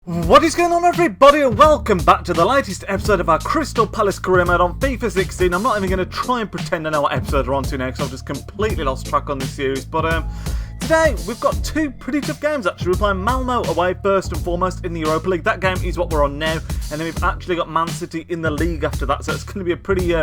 What is going on, everybody, and welcome back to the latest episode of our Crystal Palace career mode on FIFA 16. I'm not even going to try and pretend I know what episode we're on to now because I've just completely lost track on this series. But today we've got two pretty tough games actually. We're playing Malmo away first and foremost in the Europa League. That game is what we're on now, and then we've actually got Man City in the league after that. So it's going to be a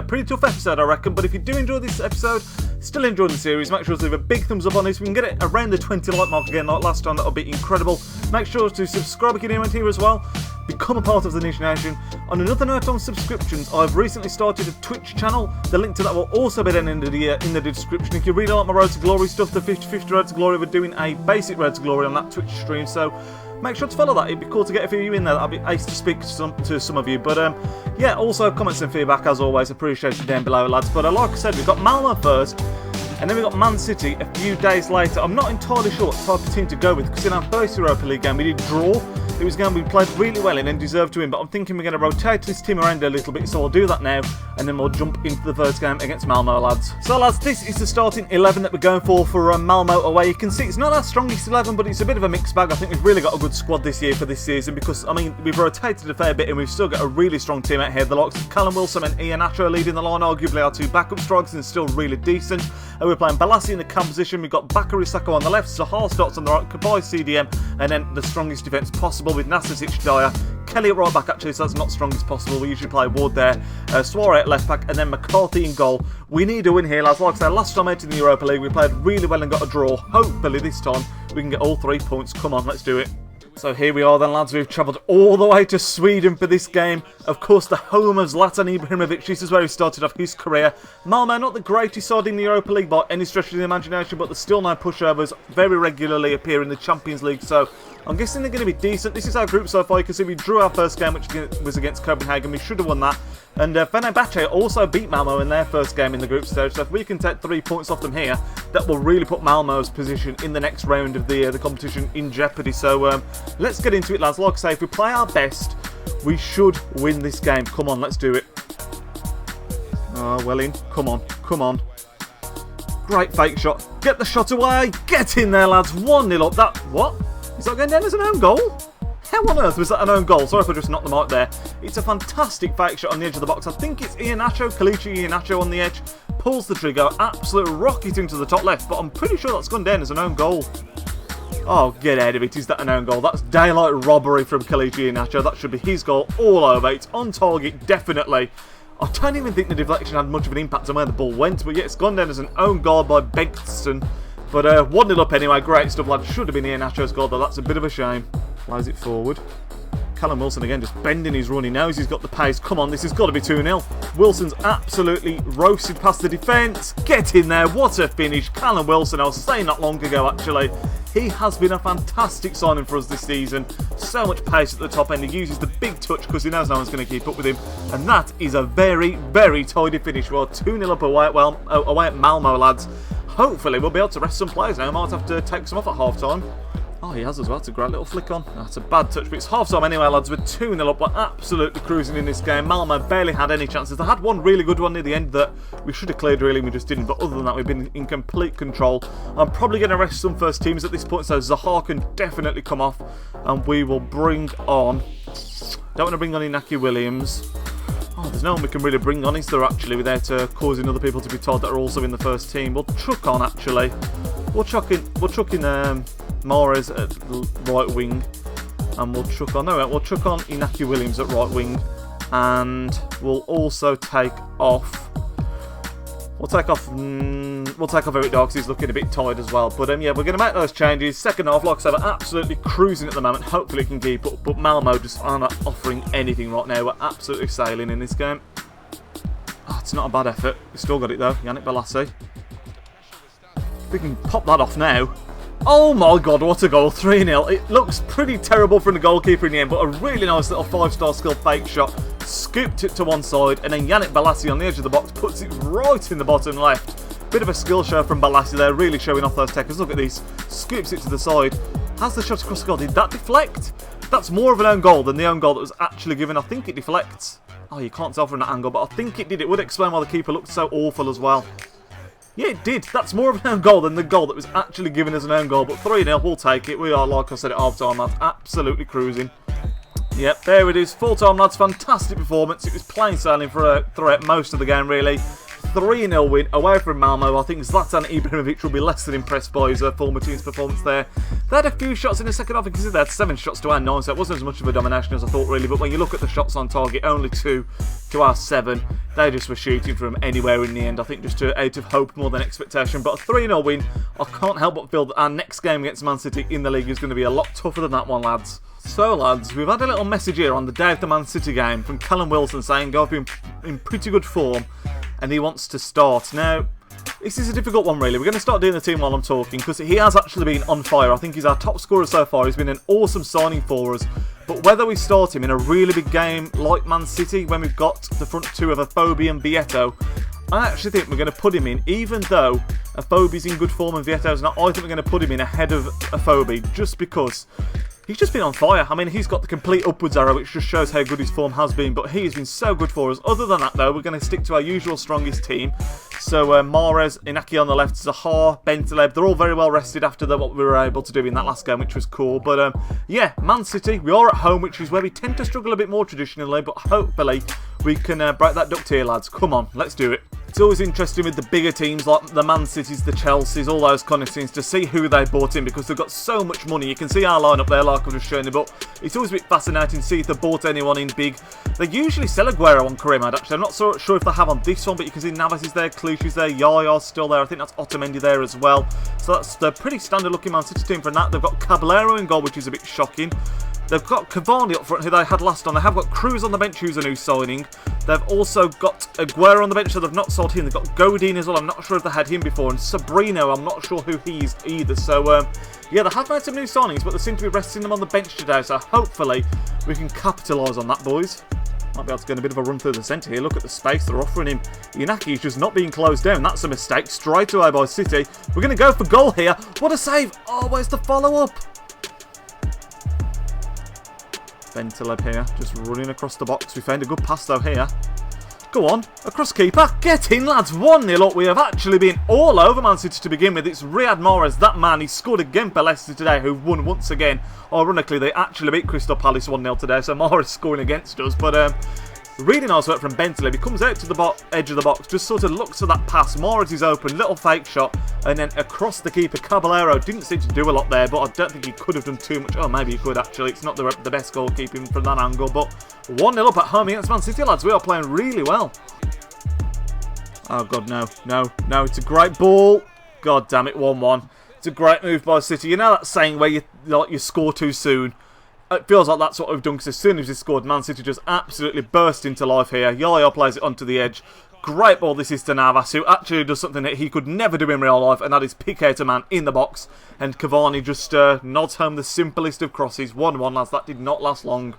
pretty tough episode, I reckon. But if you do enjoy this episode, still enjoying the series, make sure to leave a big thumbs up on this. We can get it around the 20 like mark again like last time. That'll be incredible. Make sure to subscribe if you're new here as well. Become a part of the Nidge Nation. On another note on subscriptions, I've recently started a Twitch channel. The link to that will also be down in the description. If you really like my Road to Glory stuff, the 50-50 Road to Glory, we're doing a basic Road to Glory on that Twitch stream, so make sure to follow that. It'd be cool to get a few of you in there. That'd be ace to speak to some of you. But yeah, also comments and feedback as always appreciated down below, lads. But like I said, we've got Malmo first, and then we've got Man City a few days later. I'm not entirely sure what type of team to go with, because in our first Europa League game we did draw. It was a game we played really well in and deserved to win, but I'm thinking we're going to rotate this team around a little bit, so I'll do that now, and then we'll jump into the first game against Malmo, lads. So lads, this is the starting 11 that we're going for Malmo away. You can see it's not our strongest 11, but it's a bit of a mixed bag. I think we've really got a good squad this year for this season, because, I mean, we've rotated a fair bit and we've still got a really strong team out here. The likes of Callum Wilson and Iheanacho leading the line, arguably our two backup strikers, and still really decent. And we're playing Balassi in the cam position. We've got Bakary Sako on the left, Zaha starts on the right, Kabay CDM, and then the strongest defence possible with Nasic Dyer, Kelly at right back actually, so that's not strongest possible. We usually play Ward there, Suarez at left back, and then McCarthy in goal. We need a win here, lads. Like I said, last time out in the Europa League we played really well and got a draw. Hopefully this time we can get all 3 points. Come on, let's do it. So here we are then, lads. We've travelled all the way to Sweden for this game. Of course, the home of Zlatan Ibrahimovic. This is where he started off his career. Malmo, not the greatest side in the Europa League by any stretch of the imagination, but there's still no pushovers. Very regularly appear in the Champions League, so I'm guessing they're going to be decent. This is our group so far. You can see we drew our first game, which was against Copenhagen. We should have won that. And Fenerbahce also beat Malmo in their first game in the group stage. So if we can take 3 points off them here, that will really put Malmo's position in the next round of the competition in jeopardy. So let's get into it, lads. Like I say, if we play our best, we should win this game. Come on, let's do it. Oh, well in. Come on, come on. Great fake shot. Get the shot away. Get in there, lads. 1-0 up. That, what? Is that going down as an own goal? How on earth was that an own goal? Sorry if I just knocked them out there. It's a fantastic fake shot on the edge of the box. I think it's Kelechi Iheanacho on the edge. Pulls the trigger. Absolute rocket into the top left. But I'm pretty sure that's gone down as an own goal. Oh, get out of it. Is that an own goal? That's daylight robbery from Kelechi Iheanacho. That should be his goal all over. It's on target, definitely. I don't even think the deflection had much of an impact on where the ball went. But yeah, it's gone down as an own goal by Bengtsson. But 1-0 up anyway. Great stuff, lad. Should have been Iheanacho's goal, though. That's a bit of a shame. Plays it forward. Callum Wilson again just bending his run. He knows he's got the pace. Come on, this has got to be 2-0. Wilson's absolutely roasted past the defence. Get in there. What a finish. Callum Wilson, I was saying that long ago actually. He has been a fantastic signing for us this season. So much pace at the top end. He uses the big touch because he knows no one's going to keep up with him. And that is a very, very tidy finish. We're 2-0 up away at Malmo, lads. Hopefully we'll be able to rest some players now. I might have to take some off at half-time. Oh, he has as well. It's a great little flick on. That's a bad touch, but it's half-time anyway, lads. We're 2-0 up. We're absolutely cruising in this game. Malmo barely had any chances. They had one really good one near the end that we should have cleared, really, and we just didn't. But other than that, we've been in complete control. I'm probably going to rest some first teams at this point, so Zaha can definitely come off, and we will bring on... Don't want to bring on Inaki Williams. Oh, there's no one we can really bring on, is there, actually, without causing other people to be told that are also in the first team. We'll chuck on, actually. We'll chuck in Mahrez at right wing, and we'll chuck on Inaki Williams at right wing, and we'll also take off. We'll take off Eric Dyer because he's looking a bit tired as well. But yeah, we're going to make those changes. Second half, like I said, we're absolutely cruising at the moment. Hopefully, it can keep up. But Malmo just aren't offering anything right now. We're absolutely sailing in this game. Oh, it's not a bad effort. We still got it though. Yannick Balassi. We can pop that off now. Oh my god, what a goal. 3-0. It looks pretty terrible from the goalkeeper in the end, but a really nice little 5-star skill fake shot. Scooped it to one side, and then Yannick Balassi on the edge of the box puts it right in the bottom left. Bit of a skill show from Balassi there, really showing off those techers. Look at this. Scoops it to the side. Has the shot across the goal. Did that deflect? That's more of an own goal than the own goal that was actually given. I think it deflects. Oh, you can't tell from that angle, but I think it did. It would explain why the keeper looked so awful as well. Yeah, it did. That's more of an own goal than the goal that was actually given as an own goal. But 3-0, we'll take it. We are, like I said, at half-time, lads. Absolutely cruising. Yep, there it is. Full-time, lads. Fantastic performance. It was plain sailing throughout most of the game, really. 3-0 win away from Malmo. I think Zlatan Ibrahimovic will be less than impressed by his former team's performance there. They had a few shots in the second half. You can see they had 7 shots to our 9, so it wasn't as much of a domination as I thought, really. But when you look at the shots on target, only 2 to our 7. They just were shooting from anywhere in the end. I think just out of hope more than expectation. But a 3-0 win, I can't help but feel that our next game against Man City in the league is going to be a lot tougher than that one, lads. So, lads, we've had a little message here on the day of the Man City game from Callum Wilson saying I've been in pretty good form and he wants to start. Now, this is a difficult one, really. We're going to start doing the team while I'm talking because he has actually been on fire. I think he's our top scorer so far. He's been an awesome signing for us. But whether we start him in a really big game like Man City when we've got the front two of Afobe and Vieto, I actually think we're going to put him in, even though Afobe's in good form and Vieto's not. I think we're going to put him in ahead of Afobe just because he's just been on fire. I mean, he's got the complete upwards arrow, which just shows how good his form has been, but he has been so good for us. Other than that, though, we're going to stick to our usual strongest team. So, Mahrez, Inaki on the left, Zaha, Bentaleb, they're all very well rested after what we were able to do in that last game, which was cool. But, yeah, Man City, we are at home, which is where we tend to struggle a bit more traditionally, but hopefully we can break that duct here, lads. Come on, let's do it. It's always interesting with the bigger teams like the Man Cities, the Chelseas, all those kind of things to see who they bought in because they've got so much money. You can see our lineup there like I've just shown you, but it's always a bit fascinating to see if they bought anyone in big. They usually sell Aguero on Career Mode, actually. I'm not so sure if they have on this one, but you can see Navas is there, Clichy's there, Yaya's still there. I think that's Otamendi there as well. So that's the pretty standard looking Man City team for that. They've got Caballero in goal, which is a bit shocking. They've got Cavani up front, who they had last on. They have got Cruz on the bench, who's a new signing. They've also got Aguero on the bench, so they've not sold him. They've got Godin as well. I'm not sure if they had him before. And Sabrino, I'm not sure who he is either. So, yeah, they have made some new signings, but they seem to be resting them on the bench today. So, hopefully, we can capitalise on that, boys. Might be able to get a bit of a run through the centre here. Look at the space they're offering him. Inaki is just not being closed down. That's a mistake. Straight away by City. We're going to go for goal here. What a save. Oh, where's the follow-up? Bentaleb here, just running across the box. We found a good pass though here. Go on, across keeper. Get in, lads. 1-0 up. We have actually been all over Man City to begin with. It's Riyad Mahrez, that man. He scored again for Leicester today, who won once again. Ironically, they actually beat Crystal Palace 1-0 today, so Mahrez scoring against us. But really nice work from Bentaleb. He comes out to the edge of the box, just sort of looks at that pass. Mahrez is open, little fake shot, and then across the keeper. Caballero didn't seem to do a lot there, but I don't think he could have done too much. Oh, maybe he could actually. It's not the best goalkeeping from that angle, but 1-0 up at home against Man City, lads. We are playing really well. Oh, God, no. It's a great ball. God damn it, 1-1. It's a great move by City. You know that saying where you score too soon? It feels like that's what we've done because as soon as he scored, Man City just absolutely burst into life here. Yaya plays it onto the edge. Great ball this is to Navas, who actually does something that he could never do in real life, and that is pick out a man in the box. And Cavani just nods home the simplest of crosses. 1-1, lads. That did not last long.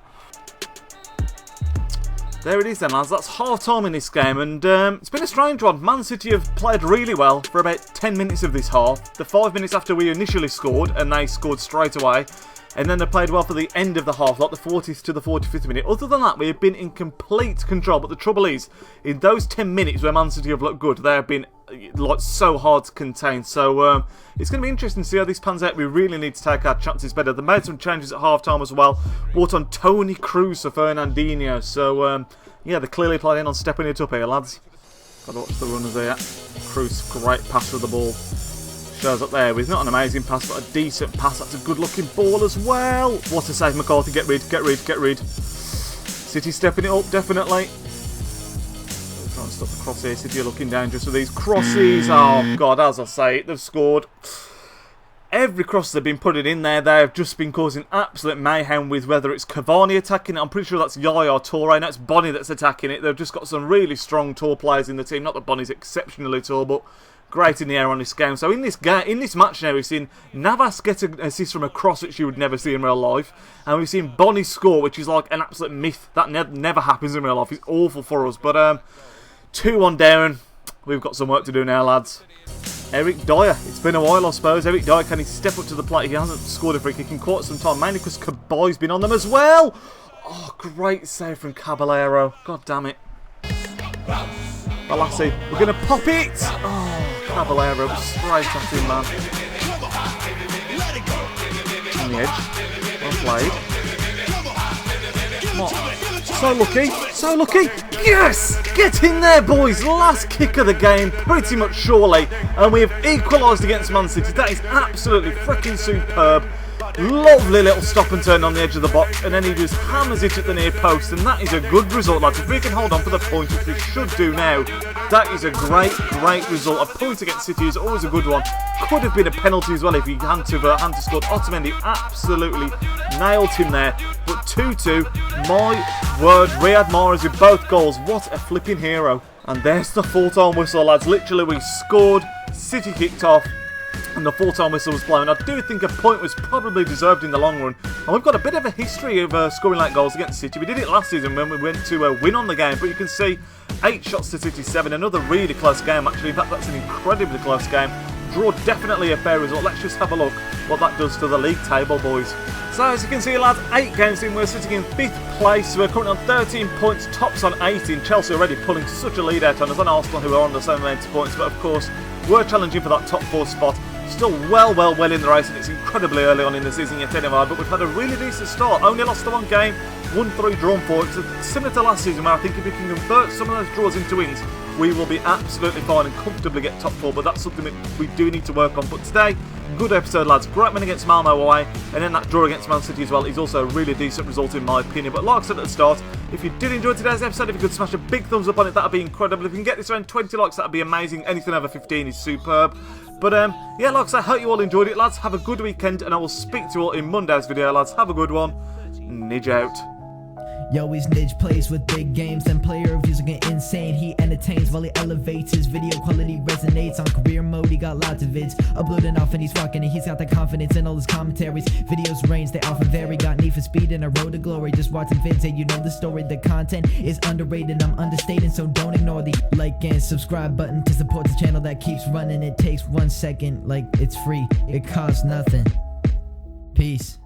There it is then, lads. That's half-time in this game, and it's been a strange one. Man City have played really well for about 10 minutes of this half. The 5 minutes after we initially scored, and they scored straight away. And then they played well for the end of the half, like the 40th to the 45th minute. Other than that, we have been in complete control. But the trouble is, in those 10 minutes where Man City have looked good, they have been like so hard to contain. So it's going to be interesting to see how this pans out. We really need to take our chances better. They made some changes at half-time as well. Brought on Toni Kroos for Fernandinho. So, yeah, they're clearly planning on stepping it up here, lads. Got to watch the runners here. Kroos, great pass with the ball. Shows up there with not an amazing pass, but a decent pass. That's a good-looking ball as well. What a save, McCarthy. Get rid. City stepping it up, definitely. Trying to stop the cross here. City are looking dangerous with these crosses. Oh, God, as I say, they've scored. Every cross they've been putting in there, they have just been causing absolute mayhem with whether it's Cavani attacking it. I'm pretty sure that's Yaya Toure. No, it's Bonnie that's attacking it. They've just got some really strong tall players in the team. Not that Bonnie's exceptionally tall, but great in the air on this game. So in this match now, we've seen Navas get an assist from a cross, which you would never see in real life, and we've seen Bonnie score, which is like an absolute myth. That never happens in real life. It's awful for us. But 2-1 down. We've got some work to do now, lads. Eric Dyer. It's been a while, I suppose. Eric Dyer, can he step up to the plate? He hasn't scored a free kick in quite some time, mainly because Kabai's been on them as well. Oh, great save from Caballero. God damn it. Balassi, we're going to pop it! Oh, Caballero, straight at him, man. On the edge. Well played. So lucky, so lucky. Yes! Get in there, boys. Last kick of the game, pretty much surely. And we have equalised against Man City. That is absolutely freaking superb. Lovely little stop and turn on the edge of the box, and then he just hammers it at the near post, and that is a good result, lads. If we can hold on for the point, which we should do now, that is a great result. A point against City is always a good one. Could have been a penalty as well if he had to scored. Otamendi absolutely nailed him there, but 2-2, my word, Riyad Mahrez with both goals. What a flipping hero. And there's the full-time whistle, lads. Literally, we scored, City kicked off, and the full-time whistle was blown. I do think a point was probably deserved in the long run. And we've got a bit of a history of scoring late goals against City. We did it last season when we went to win on the game. But you can see 8 shots to City 7. Another really close game, actually. In fact, that's an incredibly close game. Draw definitely a fair result. Let's just have a look what that does to the league table, boys. So as you can see, lads, 8 games in, we're sitting in 5th place. We're currently on 13 points, tops on 18. Chelsea already pulling such a lead out on us, and Arsenal, who are on the same amount of points. But of course, we're challenging for that top 4 spot. Still well in the race, and it's incredibly early on in the season yet anyway, but we've had a really decent start. Only lost the 1 game, won 3, drawn 4. It's similar to last season, where I think if we can convert some of those draws into wins, we will be absolutely fine and comfortably get top 4, but that's something that we do need to work on. But today, good episode, lads. Great win against Malmo away, and then that draw against Man City as well is also a really decent result in my opinion. But like I said at the start, if you did enjoy today's episode, if you could smash a big thumbs up on it, that would be incredible. If we can get this around 20 likes, that would be amazing. Anything over 15 is superb. But yeah, like I said, I hope you all enjoyed it, lads. Have a good weekend, and I will speak to you all in Monday's video, lads. Have a good one. Nidge out. Yo, he's Nidge, plays with big games and player reviews are getting insane. He entertains while he elevates, his video quality resonates. On career mode, he got lots of vids uploading off and he's rocking it. He's got the confidence in all his commentaries. Videos range, they often vary. Got need for speed and a road to glory. Just watching vids and you know the story. The content is underrated, I'm understating, so don't ignore the like and subscribe button to support the channel that keeps running. It takes 1 second, like it's free, it costs nothing. Peace.